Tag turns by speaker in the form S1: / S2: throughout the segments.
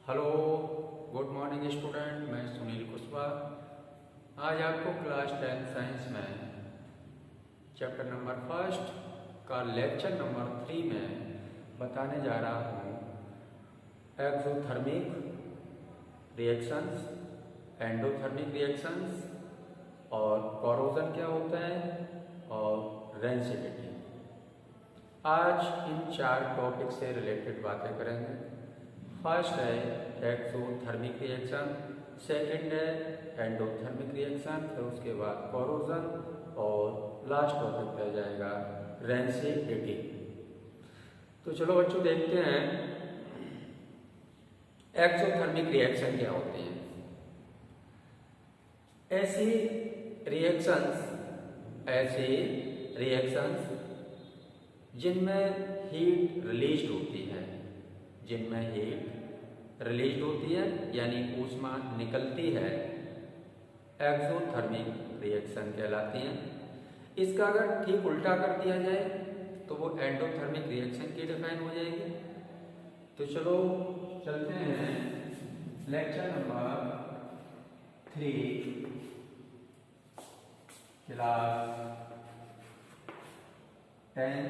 S1: Hello, good morning student. मैं सुनील कुशवाहा आज आपको क्लास 10 साइंस में चैप्टर नंबर फर्स्ट का लेक्चर नंबर 3 में बताने जा रहा हूँ एक्सोथर्मिक रिएक्शंस, एंडोथर्मिक रिएक्शंस और कोरोजन क्या होता है और रेंसिडिटी। आज इन 4 टॉपिक से रिलेटेड बातें करेंगे। फर्स्ट है एक्सोथर्मिक रिएक्शन, सेकंड है एंडोथर्मिक रिएक्शन, फिर उसके बाद कोरोजन और लास्ट टॉपिक रह जाएगा रेंसिडिटी। तो चलो बच्चों देखते हैं एक्सोथर्मिक रिएक्शन क्या होती है। ऐसी रिएक्शंस जिनमें हीट रिलीज होती है, यानी ऊष्मा निकलती है, एक्सोथर्मिक रिएक्शन कहलाती हैं। इसका अगर ठीक उल्टा कर दिया जाए तो वो एंडोथर्मिक रिएक्शन की डिफाइन हो जाएगी। तो चलो चलते हैं lecture number 3 class 10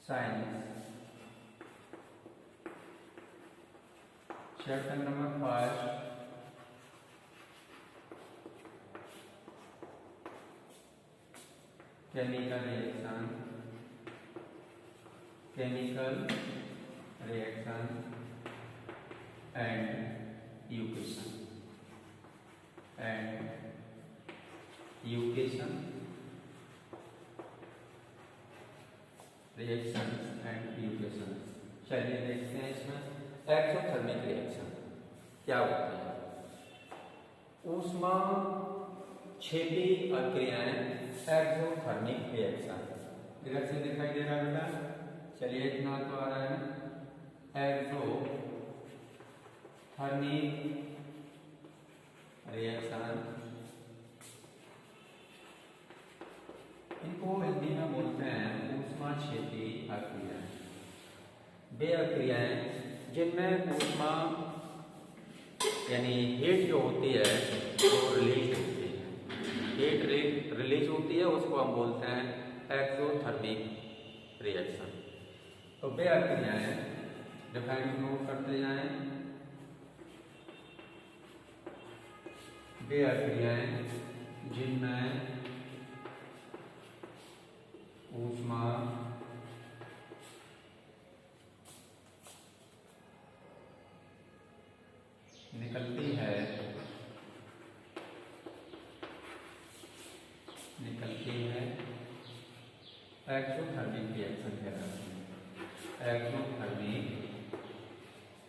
S1: science chapter number 5 chemical reaction and equation reaction and equation. चलिए देखते हैं इसमें एक्सोथर्मिक रिएक्शन क्या होती है। ऊष्मा क्षेपी अक्रियाएं एक्सोथर्मिक रिएक्शन इधर से दिखाई दे रहा है बेटा। चलिए इतना तो आ रहा है एक्सोथर्मिक रिएक्शन। इनको हिंदी में बोलते हैं ऊष्मा क्षेपी अक्रियाएं। वे अक्रियाएं जिनमें ऊष्मा यानी हीट जो होती है वो रिलीज होती है, हीट रिलीज होती है, उसको हम बोलते हैं एक्सोथर्मिक रिएक्शन। तो वे अक्रियाएं डिफाइन नोट करते जाएं। वे अक्रियाएं जिनमें ऊष्मा निकलती है एक्सोथर्मिक रिएक्शन कहलाती है। एक्सोथर्मिक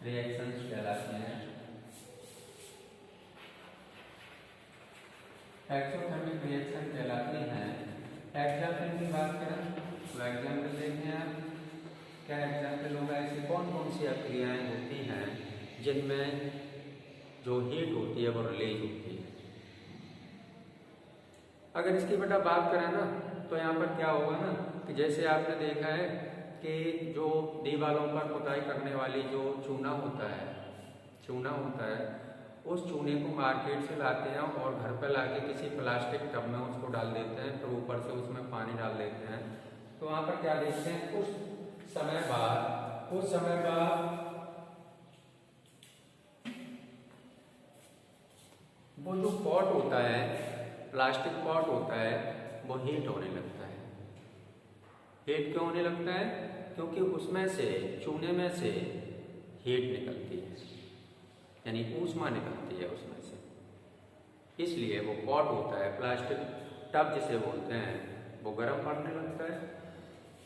S1: रिएक्शंस कहलाते हैं। एक्सोथर्मिक रिएक्शन कहलाते हैं। एग्जाम्पल की बात करें तो एग्जाम्पल देखें आप, क्या एग्जाम्पल होगा। ऐसी कौन कौन सी अक्रियाएं होती हैं जिनमें जो हीट होती है वो रिलीज होती है। अगर इसकी बेटा बात करें ना तो यहाँ पर क्या होगा ना कि जैसे आपने देखा है कि जो दीवारों पर पुताई करने वाली जो चूना होता है उस चूने को मार्केट से लाते हैं और घर पर लाके किसी प्लास्टिक टब में उसको डाल देते हैं, फिर ऊपर से उसमें पानी डाल देते हैं। तो वहाँ पर क्या देखते हैं, कुछ समय बाद वो जो पॉट होता है, प्लास्टिक पॉट होता है, वो हीट होने लगता है। हीट क्यों होने लगता है? क्योंकि उसमें से चूने में से हीट निकलती है, यानी ऊष्मा निकलती है उसमें से, इसलिए वो पॉट होता है, प्लास्टिक टब जिसे बोलते हैं, वो गर्म पड़ने लगता है।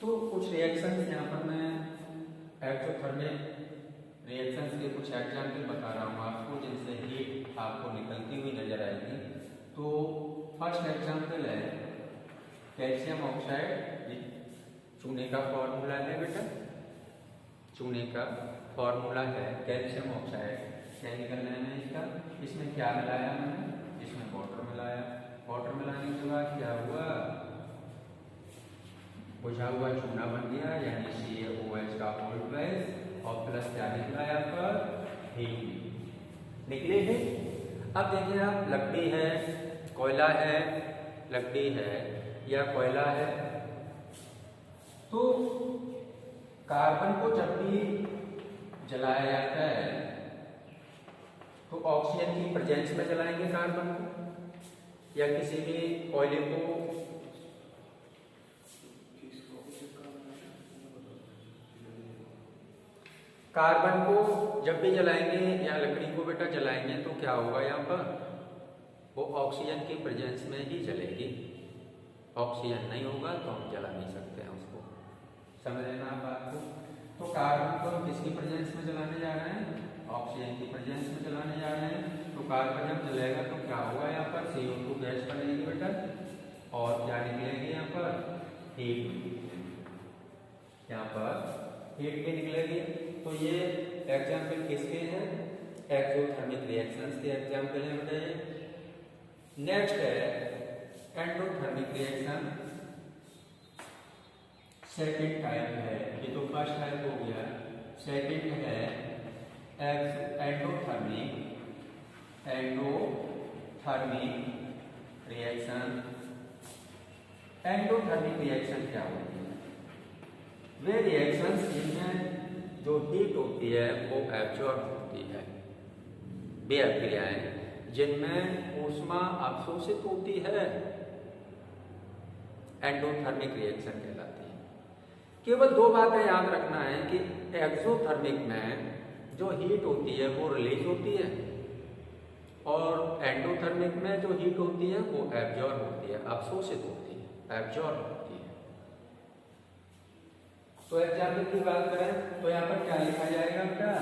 S1: तो कुछ रिएक्शंस यहाँ पर मैं एक्सोथर्मिक रिएक्शंस के कुछ एग्जाम्पल बता रहा हूँ आपको, जिनसे हीट आपको निकलती हुई नजर आएगी। तो फर्स्ट एग्जाम्पल है कैल्शियम ऑक्साइड। चूने का फॉर्मूला है बेटा, चूने का फॉर्मूला है कैल्शियम ऑक्साइड। केमिकल नेम है इसका। इसमें क्या मिलाया मैंने? इसमें वाटर मिलाया। वाटर मिलाने के बाद क्या हुआ, बुझा हुआ चूना बन गया, यानी CaOH का होल बेस। और प्लस क्या निकला यहाँ पर, हीट निकले है। अब देखिए आप, लकड़ी है, कोयला है, लकड़ी है या कोयला है, तो कार्बन को जब भी जलाया जाता है तो ऑक्सीजन की प्रेजेंस में जलाएंगे कार्बन को, या किसी भी कोयले को कार्बन को जब भी जलाएंगे या लकड़ी को बेटा जलाएंगे तो क्या होगा, यहाँ पर वो ऑक्सीजन की प्रेजेंस में ही जलेगी। ऑक्सीजन नहीं होगा तो हम जला नहीं सकते हैं उसको, समझ लेना आप बात को। तो कार्बन को हम किसकी प्रेजेंस में जलाने जा रहे हैं, ऑक्सीजन की प्रेजेंस में जलाने जा रहे हैं। तो कार्बन जब जलेगा तो क्या होगा, यहाँ पर CO2 गैस बनेगी बेटा, और क्या निकलेगी यहाँ पर, हीट। यहाँ पर हीट भी निकलेगी। तो ये एग्जाम्पल किसके हैं, एक्सोथर्मिक रिएक्शंस के एग्जाम्पल हैं बेटा ये। नेक्स्ट है एंडोथर्मिक रिएक्शन, सेकेंड टाइप है, ये तो फर्स्ट टाइप हो गया। सेकेंड है एंडोथर्मिक रिएक्शन। एंडोथर्मिक रिएक्शन क्या होती है, वे रिएक्शंस जिनमें जो हीट होती है वो एब्जॉर्ब होती है, वे अभिक्रियाएं जिनमें ऊष्मा अवशोषित होती है, एंडोथर्मिक रिएक्शन कहलाती है। केवल दो बातें याद रखना है कि एक्सोथर्मिक में जो हीट होती है वो रिलीज होती है, और एंडोथर्मिक में जो हीट होती है वो एब्जॉर्ब होती है, अवशोषित होती है, एब्जॉर्ब होती है। तो एग्जाम्पल की बात करें तो यहाँ पर क्या लिखा जाएगा बेटा,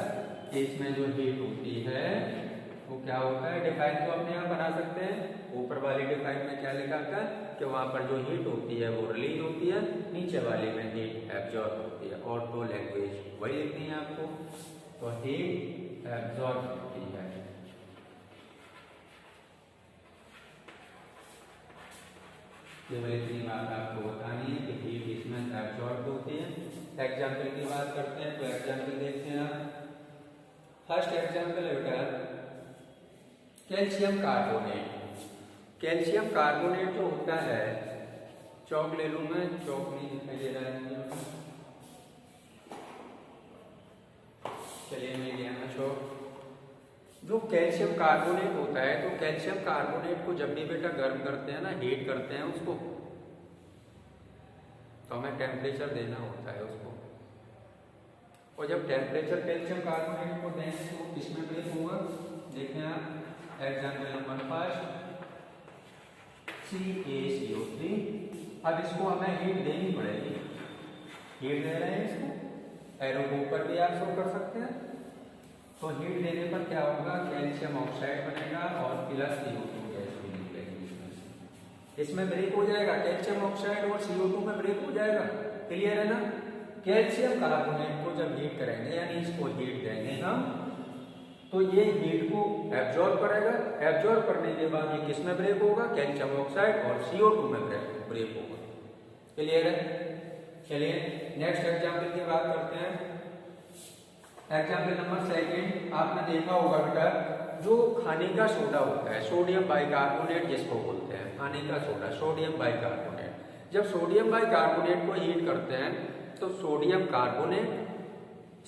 S1: इसमें जो हीट होती है वो क्या होता है, डिफाइन तो अपने आप बना सकते हैं। ऊपर वाली डिफाइन में क्या लिखा था कि वहां पर जो हीट होती है वो रिलीज होती है, नीचे वाली में हीट एब्जॉर्ब होती है, और दो लैंग्वेज वही लिखनी है आपको। तो हीट एब्जॉर्ब होती है, केवल इतनी बात आपको बतानी है कि हीट इसमें एब्जॉर्ब होती है। एग्जाम्पल की बात करते हैं तो एग्जाम्पल देखते हैं आप। फर्स्ट एग्जाम्पल है बेटा कैल्शियम कार्बोनेट। कैल्शियम कार्बोनेट जो होता है, चौक ले लूं मैं, चौक नहीं दिखाई दे रहा है, चलिए मैं ले आना चौक। जो कैल्शियम कार्बोनेट होता है, तो कैल्शियम कार्बोनेट को जब भी बेटा गर्म करते हैं ना, हीट करते हैं उसको, तो हमें टेम्परेचर देना होता है उसको, और जब टेम्परेचर कैल्शियम कार्बोनेट को देंगे तो किसमें ब्रेक होगा, देखें आप एग्जाम्पल नंबर फर्स्ट CaCO3। अब इसको हमें हीट देनी पड़ेगी, हीट दे रहे हैं इसको, एरो को ऊपर भी आप शो कर सकते हैं। तो हीट देने पर क्या होगा, कैल्शियम ऑक्साइड बनेगा और प्लस CO2 गैस भी निकलेगी। इसमें ब्रेक हो जाएगा, कैल्शियम ऑक्साइड और CO2 में ब्रेक हो जाएगा। क्लियर है ना। कैल्शियम कार्बोनेट को जब हीट करेंगे, यानी इसको हीट देंगे हम, तो ये हीट को एब्जॉर्ब करेगा। एब्जॉर्ब करने के बाद ये किस में ब्रेक होगा, कैल्शियम ऑक्साइड और CO2 में ब्रेक होगा। क्लियर है। चलिए नेक्स्ट एग्जाम्पल की बात करते हैं। एग्जाम्पल नंबर सेकेंड, आपने देखा होगा बेटा, जो खाने का सोडा होता है, सोडियम बाइकार्बोनेट जिसको बोलते हैं, खाने का सोडा सोडियम बाइकार्बोनेट। जब सोडियम बाइकार्बोनेट को हीट करते हैं तो सोडियम कार्बोनेट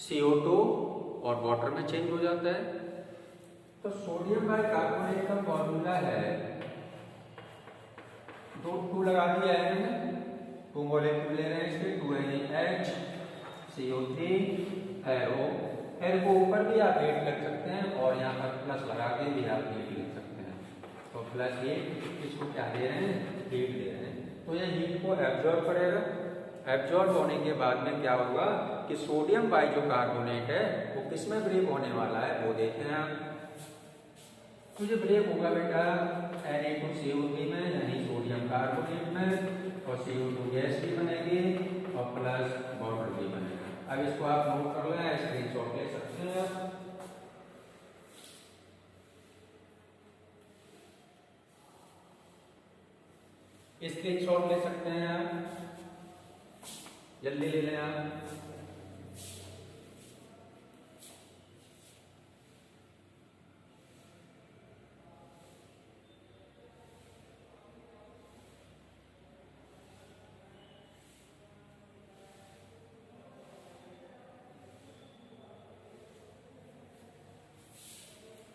S1: CO2 और वाटर में चेंज हो जाता है। तो सोडियम बाइकार्बोनेट का फॉर्मूला है, टू लगा दिया है मैंने, 2 मॉलिक्यूल ले रहे हैं इसके, 2NaHCO3 एरो को ऊपर भी आप हीट लिख सकते हैं, और यहाँ पर प्लस लगा के भी आप हीट लिख सकते हैं। तो प्लस हीट, इसको क्या दे रहे हैं, हीट दे रहे हैं। तो ये हीट को एब्जॉर्ब करेगा। एब्जॉर्ब होने के बाद में क्या होगा कि सोडियम बाई जो कार्बोनेट है वो किस में ब्रेक होने वाला है, वो देखें आप। तो ये ब्रेक होगा बेटा Na2CO3 में, यानी सोडियम कार्बोनेट में, और CO2 गैस भी बनेगी और प्लस वाटर भी बनेगा। अब इसको आप नोट कर लें, स्क्रीनशॉट ले सकते हैं आप। स्क्रीनशॉट ले सकते हैं आप, जल्दी ले लें आप।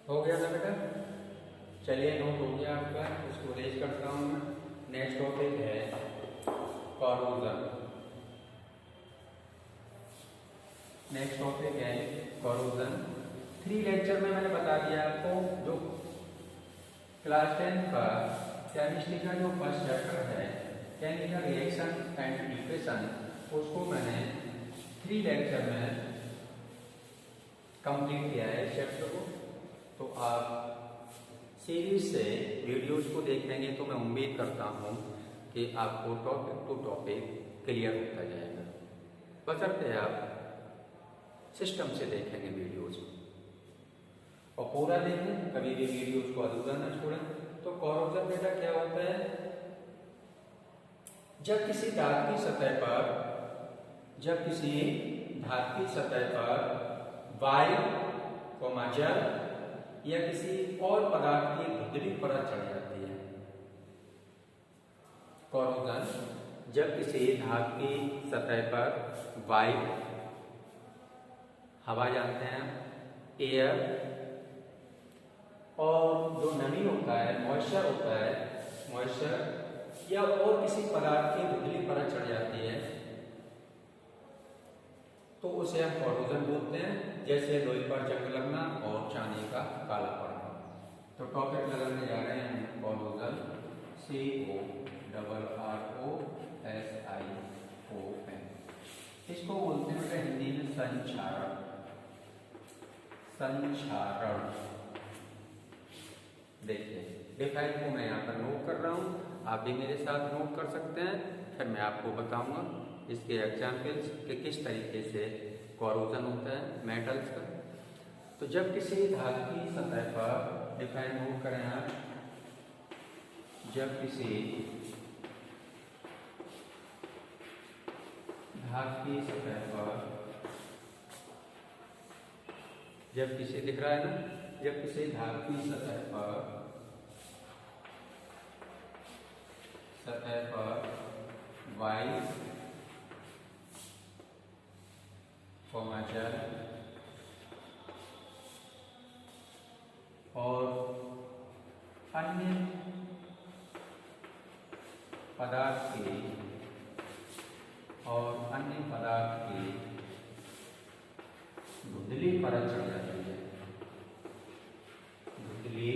S1: हो गया ना बेटा? चलिए नोट हो गया आपका, उसको रेज करता हूँ मैं। नेक्स्ट टॉपिक है कोरोजन। नेक्स्ट टॉपिक है कोरोजन। 3 लेक्चर में मैंने बता दिया आपको, जो क्लास 10 का केमिस्ट्री का जो फर्स्ट चैप्टर है केमिकल रिएक्शन एंड इक्वेशन, उसको मैंने 3 लेक्चर में कंप्लीट किया है इस चैप्टर को। तो आप सीरीज से वीडियोस को देखेंगे तो मैं उम्मीद करता हूँ कि आपको टॉपिक टू टॉपिक क्लियर होता जाएगा, बशर्ते आप सिस्टम से देखेंगे वीडियोस और पूरा देखें, कभी भी वीडियोस को अधूरा न छोड़ें। तो कोरोजन बेटा क्या होता है? जब किसी धातु की सतह पर वायु जल या किसी और पदार्थ की धुंधली परत चढ़ जाती है। कोरोजन जब किसी धातु की सतह पर वायु, हवा जानते हैं एयर, और जो नमी होता है मॉइस्चर या और किसी पदार्थ की धुंधली परत चढ़ जाती है, तो उसे हम कोरोजन बोलते हैं। जैसे लोहे पर जंग लगना और चांदी का काला पड़ना। तो टॉपिक लगाने जा रहे हैं कोरोजन, CORROSION। इसको बोलते हैं बेटा हिंदी में संक्षारण। देखिए डिफाइन को मैं यहाँ पर नोट कर रहा हूँ, आप भी मेरे साथ नोट कर सकते हैं, फिर मैं आपको बताऊंगा इसके एग्जाम्पल्स कि किस तरीके से कोरोजन होता है मेटल्स का। तो जब किसी धातु की सतह पर, डिफाइन नोट करें आप, जब किसी धातु की सतह पर, जब किसी दिख रहा है ना, जब किसी धातु की सतह पर वायु जल और अन्य पदार्थ की धुंधली परत चढ़ जाती है, धुंधली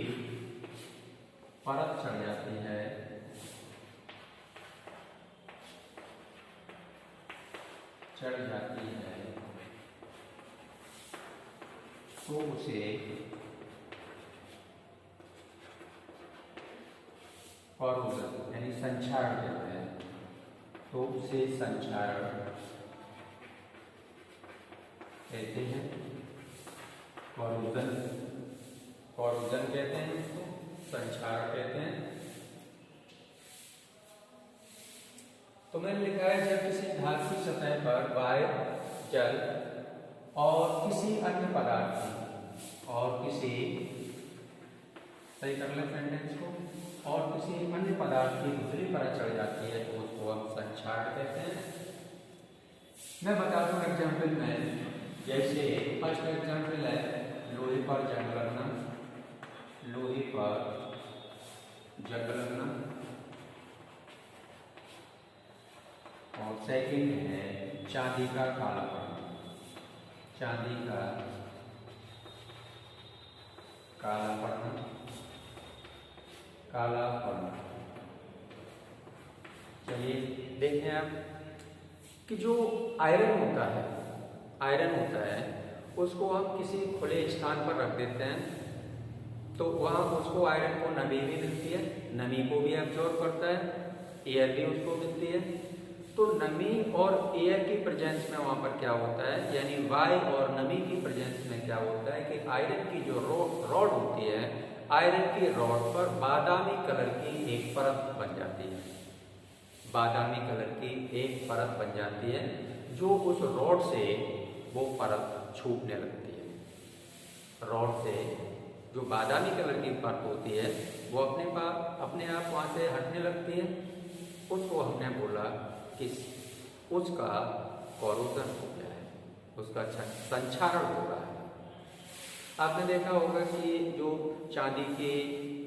S1: परत चढ़ जाती है, तो उसे कोरोजन यानी संक्षारण कहते हैं। तो उसे संक्षारण कहते हैं, कोरोजन कहते हैं, इसको संक्षारण कहते हैं। तो मैंने लिखा है जब किसी धातु की सतह पर वायु, जल और किसी अन्य पदार्थ की, और किसी, सही कर लें सेंटेंस को, और किसी अन्य पदार्थ की धुंधली परत चढ़ जाती है तो उसको हम संक्षारण कहते हैं। मैं बता दूं एग्जाम्पल में, जैसे फर्स्ट एग्जाम्पल है लोहे पर जंग लगना, लोहे पर जंग लगना, और सेकंड है चांदी का काला पड़ना, चांदी का काला पड़ना, काला पड़ना। चलिए देखें आप कि जो आयरन होता है उसको हम किसी खुले स्थान पर रख देते हैं तो वहाँ उसको आयरन को नमी भी मिलती है, नमी को भी एब्जॉर्ब करता है, एयर भी उसको मिलती है। तो नमी और एयर की प्रेजेंस में वहाँ पर क्या होता है, यानी वायु और नमी की प्रेजेंस में क्या होता है कि आयरन की जो रॉड होती है, आयरन की रॉड पर बादामी कलर की एक परत बन जाती है, बादामी कलर की एक परत बन जाती है, जो उस रॉड से वो परत छूटने लगती है। रॉड से जो बादामी कलर की परत होती है वो अपने आप वहाँ से हटने लगती है। उसको हमने बोला कि उसका कोरोजन हो गया है, उसका संक्षारण हो रहा है। आपने देखा होगा कि जो चांदी की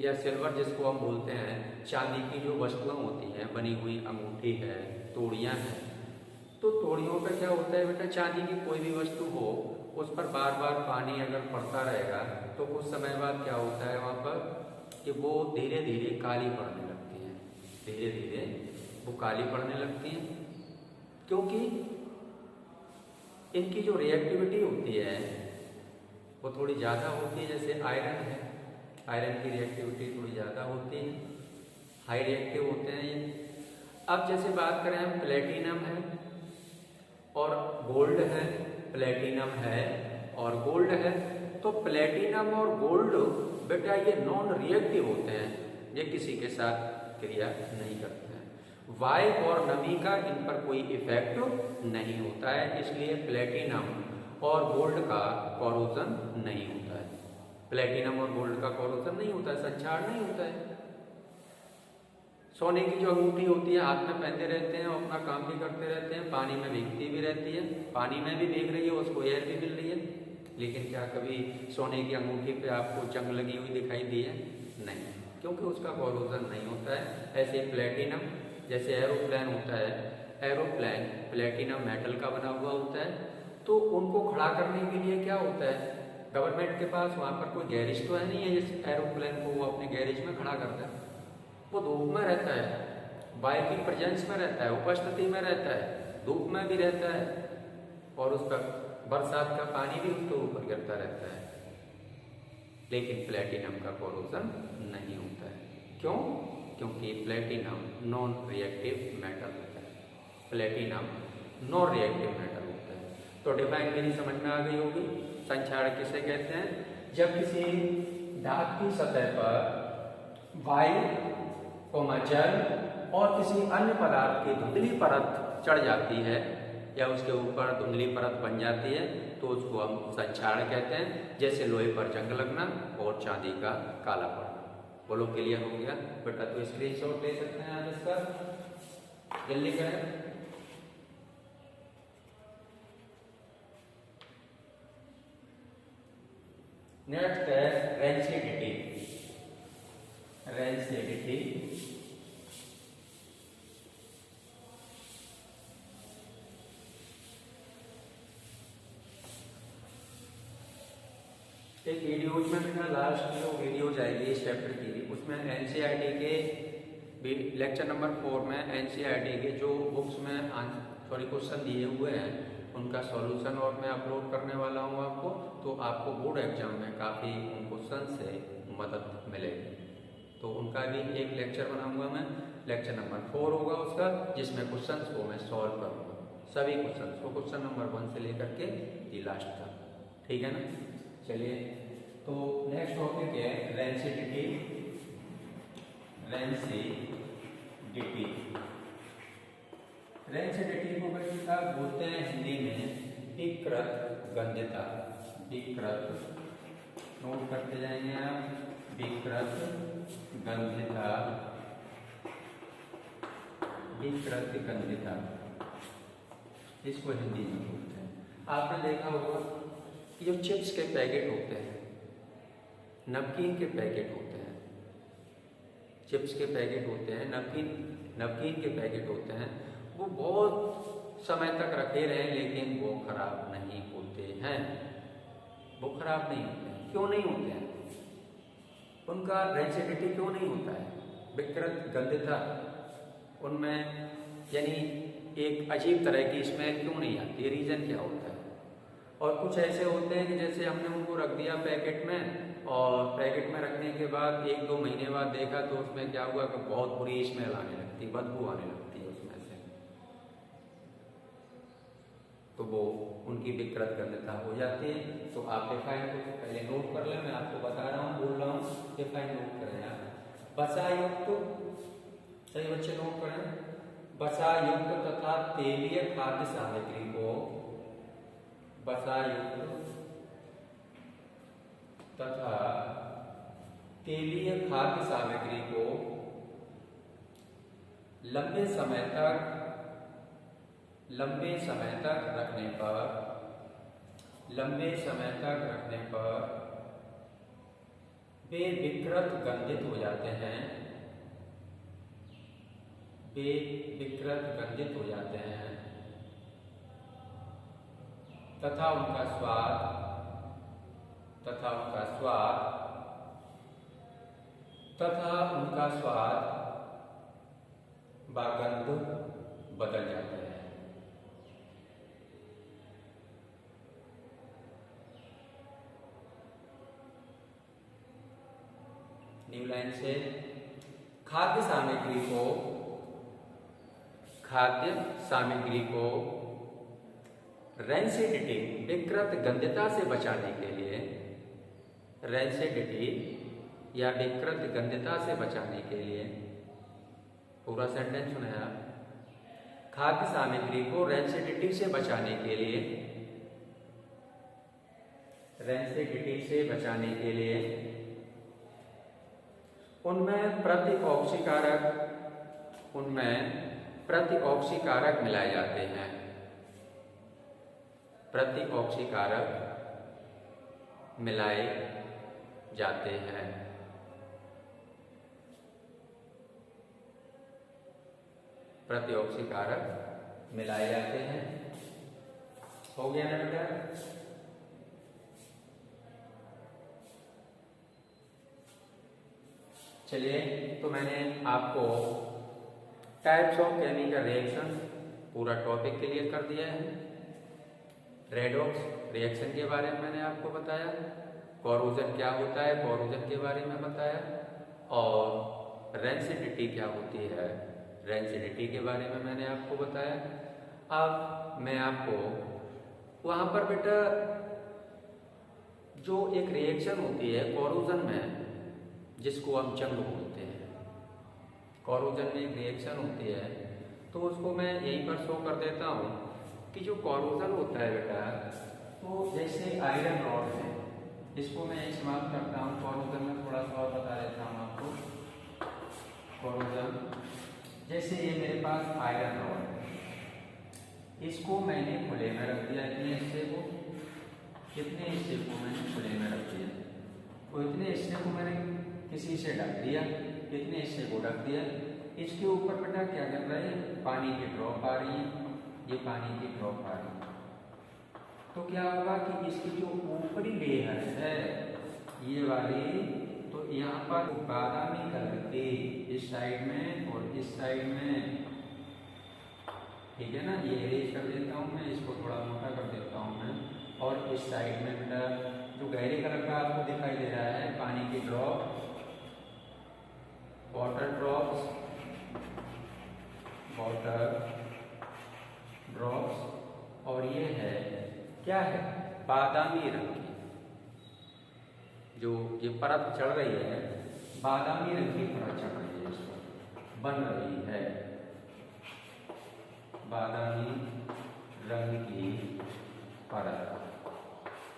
S1: या सिल्वर जिसको हम बोलते हैं, चांदी की जो वस्तुएं होती हैं, बनी हुई अंगूठी है, तोड़ियाँ हैं, तो तोड़ियों पे क्या होता है बेटा, चांदी की कोई भी वस्तु हो उस पर बार बार पानी अगर पड़ता रहेगा तो कुछ समय बाद क्या होता है वहाँ पर कि वो धीरे धीरे काली पड़ने लगती हैं, धीरे धीरे वो काली पड़ने लगती हैं, क्योंकि इनकी जो रिएक्टिविटी होती है वो थोड़ी ज़्यादा होती है। जैसे आयरन है, आयरन की रिएक्टिविटी थोड़ी ज़्यादा होती है, हाई रिएक्टिव होते हैं ये। अब जैसे बात करें हम, प्लेटिनम है और गोल्ड है, प्लेटिनम है और गोल्ड है, तो प्लेटिनम और गोल्ड बेटा ये नॉन रिएक्टिव होते हैं, ये किसी के साथ क्रिया नहीं करते हैं। वायु और नमी का इन पर कोई इफेक्ट नहीं होता है, इसलिए प्लेटिनम और गोल्ड का कोरोजन नहीं होता है। प्लेटिनम और गोल्ड का कोरोजन नहीं होता है, संक्षारण नहीं होता है। सोने की जो अंगूठी होती है हाथ में पहनते रहते हैं और अपना काम भी करते रहते हैं, पानी में भीगती भी रहती है, पानी में भी भीग रही है, उसको एयर भी मिल रही है, लेकिन क्या कभी सोने की अंगूठी पे आपको जंग लगी हुई दिखाई दी है? नहीं, क्योंकि उसका कोरोजन नहीं होता है। ऐसे प्लेटिनम, जैसे एरोप्लेन होता है, एरोप्लेन प्लेटिनम मेटल का बना हुआ होता है, तो उनको खड़ा करने के लिए क्या होता है, गवर्नमेंट के पास वहाँ पर कोई गैरेज तो है नहीं है जिस एरोप्लेन को वो अपने गैरेज में खड़ा करता है। वो धूप में रहता है, वायु की प्रेजेंस में रहता है, उपस्थिति में रहता है, धूप में भी रहता है, और उस पर बरसात का पानी भी उसके ऊपर गिरता रहता है, लेकिन प्लेटिनम का कोरोजन नहीं होता है। क्यों? क्योंकि प्लेटिनम नॉन रिएक्टिव मेटल होता है, प्लेटिनम नॉन रिएक्टिव मेटल होता है। तो डिफाइन मेरी समझ में आ गई होगी। संक्षारण किसे कहते हैं? जब किसी धातु की सतह पर वायु, जल और किसी अन्य पदार्थ की धुंधली परत चढ़ जाती है या उसके ऊपर धुंधली परत बन जाती है तो उसको हम संक्षारण कहते हैं। जैसे लोहे पर जंग लगना और चांदी का काला पड़ना। बोलो क्लियर हो गया बेटा? तो स्क्रीनशॉट ले सकते हैं आप इसका, जल्दी करें। नेक्स्ट है रेंसिडिटी। रेंसिडिटी एक वीडियोज में मेरा लास्ट जो वीडियो जाएगी इस चैप्टर की, उसमें एनसीईआरटी के लेक्चर नंबर 4 में एनसीईआरटी के जो बुक्स में क्वेश्चन दिए हुए हैं उनका सॉल्यूशन और मैं अपलोड करने वाला हूं आपको, तो आपको बोर्ड एग्जाम में काफ़ी उन क्वेश्चन से मदद मिलेगी। तो उनका भी एक लेक्चर बना हुआ मैं, लेक्चर नंबर 4 होगा उसका, जिसमें क्वेश्चन को मैं सॉल्व करूँगा, सभी क्वेश्चन को, क्वेश्चन नंबर 1 से लेकर के दी लास्ट तक। ठीक है ना? चलिए, तो नेक्स्ट टॉपिक है रेंसिडिटी। रेंसिडिटी, रेंसिडिटी को बेटा बोलते हैं हिंदी में विकृत गंधता। विकृत, नोट करते जाएंगे आप, विकृत गंधता, विकृत गंधता, इसको हिंदी में बोलते हैं। आपने देखा होगा कि जो चिप्स के पैकेट होते हैं, नमकीन के पैकेट होते हैं, चिप्स के पैकेट होते हैं, नमकीन के पैकेट होते हैं, वो बहुत समय तक रखे रहें लेकिन वो खराब नहीं होते हैं। वो खराब नहीं होते हैं। क्यों नहीं होते हैं? उनका रेंसिडिटी क्यों नहीं होता है? विकृत गंधता उनमें, यानी एक अजीब तरह की स्मेल क्यों नहीं आती? रीजन क्या होता है? और कुछ ऐसे होते हैं कि जैसे हमने उनको रख दिया पैकेट में, और पैकेट में रखने के बाद 1-2 महीने बाद देखा तो उसमें क्या हुआ कि बहुत बुरी स्मेल आने लगती, बदबू आने लगती है उसमें से, तो वो उनकी विकृत गंधता हो जाती है। तो आप डिफाइन को पहले नोट कर लें, मैं आपको बता रहा हूँ, बोल रहा हूँ, डिफाइन नोट करें आप। वसायुक्त, सही बच्चे नोट करें, वसायुक्त तथा तेलीय खाद्य सामग्री को, वसायुक्त तथा तेलीय खाद्य सामग्री को लंबे समय तक रखने पर वे विकृत गंधित हो जाते हैं, वे विकृत गंधित हो जाते हैं तथा उनका स्वाद व गंध बदल जाते हैं। न्यू लाइन से खाद्य सामग्री को रेंसिडिटी विकृत गंधता से बचाने के लिए, रेंसिडिटी या विकृत गंधता से बचाने के लिए, पूरा सेंटेंस सुना है आप, खाद्य सामग्री को रेंसिडिटी से बचाने के लिए, रेंसिडिटी से बचाने के लिए उनमें प्रतिऑक्सीकारक मिलाए जाते हैं, प्रतिऑक्सीकारक मिलाए जाते हैं। प्रतिऑक्सीकारक मिलाए जाते हैं। हो गया ना बेटा? चलिए, तो मैंने आपको टाइप्स ऑफ केमिकल रिएक्शन पूरा टॉपिक क्लियर कर दिया है। रेडॉक्स रिएक्शन के बारे में मैंने आपको बताया, कोरोजन क्या होता है कोरोजन के बारे में बताया, और रेंसिडिटी क्या होती है रेंसिडिटी के बारे में मैंने आपको बताया। अब मैं आपको वहाँ पर बेटा जो एक रिएक्शन होती है कोरोजन में, जिसको हम जंग बोलते हैं, कोरोजन में एक रिएक्शन होती है, तो उसको मैं यहीं पर शो कर देता हूँ कि जो कोरोजन होता है बेटा, तो जैसे आयरन रॉड है, इसको मैं इस्तेमाल करता हूँ कोरोजन में, थोड़ा सा और बता देता हूँ आपको। कोरोजन जैसे ये मेरे पास आयरन रॉड है, इसको मैंने खुले में रख दिया, इतने हिस्से को मैंने खुले में रख दिया, तो इतने हिस्से को मैंने किसी से ढक दिया, इतने हिस्से को ढक दिया। इसके ऊपर बेटा क्या कर रहा है, पानी की ड्रॉप आ रही है, ये पानी की ड्रॉप आ रही है, तो क्या होगा कि इसकी जो ऊपरी लेयर है ये वाली, तो यहाँ पर बादामी कलर की इस साइड में और इस साइड में, ठीक है ना, ये इरेज कर देता हूँ मैं, इसको थोड़ा मोटा कर देता हूँ मैं, और इस साइड में बेटा जो गहरे कलर का आपको दिखाई दे रहा है पानी की ड्रॉप, वाटर ड्रॉप्स, और ये है क्या है, बादामी रंग की जो ये परत चढ़ रही है, बादामी रंग की परत चढ़ रही है, इस पर बन रही है बादामी रंग की परत।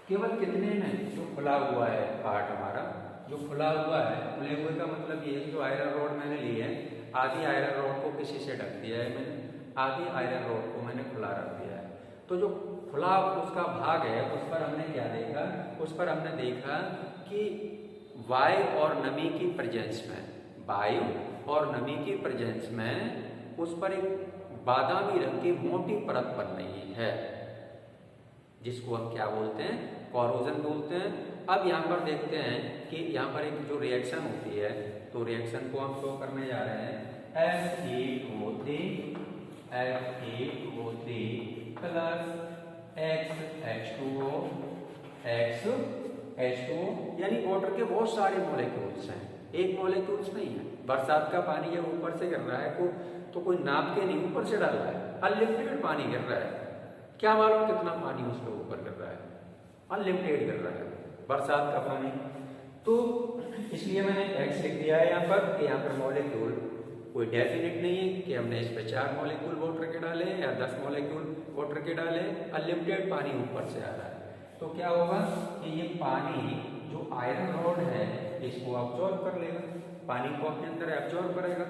S1: केवल कितने में, जो खुला हुआ है पार्ट हमारा, जो खुला हुआ है, खुले हुए का मतलब ये है जो आयरन रॉड मैंने ली है, आधी आयरन रॉड को किसी से ढक दिया है मैंने, आधी आयरन रॉड को मैंने खुला रख दिया है, तो जो खुला उसका भाग है उस पर हमने क्या देखा, उस पर हमने देखा कि वायु और नमी की प्रेजेंस में, वायु और नमी की प्रेजेंस में उस पर एक बादामी रंग की मोटी परत बन रही है, जिसको हम क्या बोलते हैं, कोरोजन बोलते हैं। अब यहाँ पर देखते हैं कि यहाँ पर एक जो रिएक्शन होती है, तो रिएक्शन को हम शो करने जा रहे हैं, Fe2O3 प्लस XH2O, यानी वाटर के बहुत सारे मॉलिक्यूल्स हैं, एक मॉलिक्यूल्स नहीं है। बरसात का पानी जब ऊपर से गिर रहा है तो कोई नाप के नहीं ऊपर से डाल रहा है, अनलिमिटेड पानी गिर रहा है, क्या मालूम कितना पानी उसके ऊपर गिर रहा है, अनलिमिटेड गिर रहा है बरसात का पानी। तो इसलिए मैंने X लिख दिया है यहाँ पर कि यहाँ पर मॉलिक्यूल कोई डेफिनेट नहीं है कि हमने इस पर 4 मॉलिक्यूल वाटर के डाले या 10 मॉलिक्यूल वाटर के डाले, अनलिमिटेड पानी ऊपर से आ रहा है। तो क्या होगा कि ये पानी जो आयरन रॉड है इसको ऑब्जॉर्व कर लेगा, पानी को अपने अंदर एब्जॉर्व करेगा,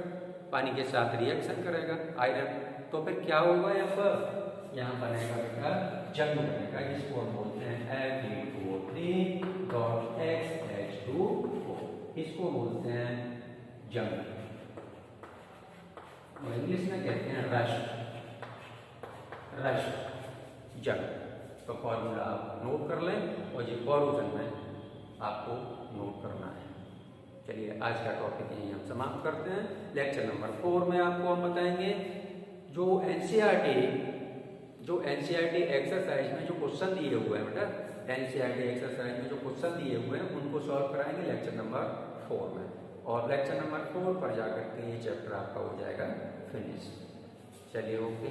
S1: पानी के साथ रिएक्शन करेगा आयरन, तो फिर क्या होगा, यहाँ बनेगा बेटा जंग बनेगा, जिसको हम बोलते हैं Fe2O3 XH2O। इसको बोलते हैं जंग, और इंग्लिश में कहते हैं रश जंग। तो फॉर्मूला आप नोट कर लें और ये कोरोजन में आपको नोट करना है। चलिए आज का टॉपिक यही हम समाप्त करते हैं। लेक्चर नंबर 4 में आपको हम बताएंगे जो एनसीईआरटी एक्सरसाइज में जो क्वेश्चन दिए हुए हैं बेटा, एनसीईआरटी एक्सरसाइज में जो क्वेश्चन दिए हुए हैं उनको सॉल्व कराएंगे लेक्चर नंबर 4 में, और लेक्चर नंबर 4 पर जाकर के ये चैप्टर आपका हो जाएगा फिनिश। चलिए ओके।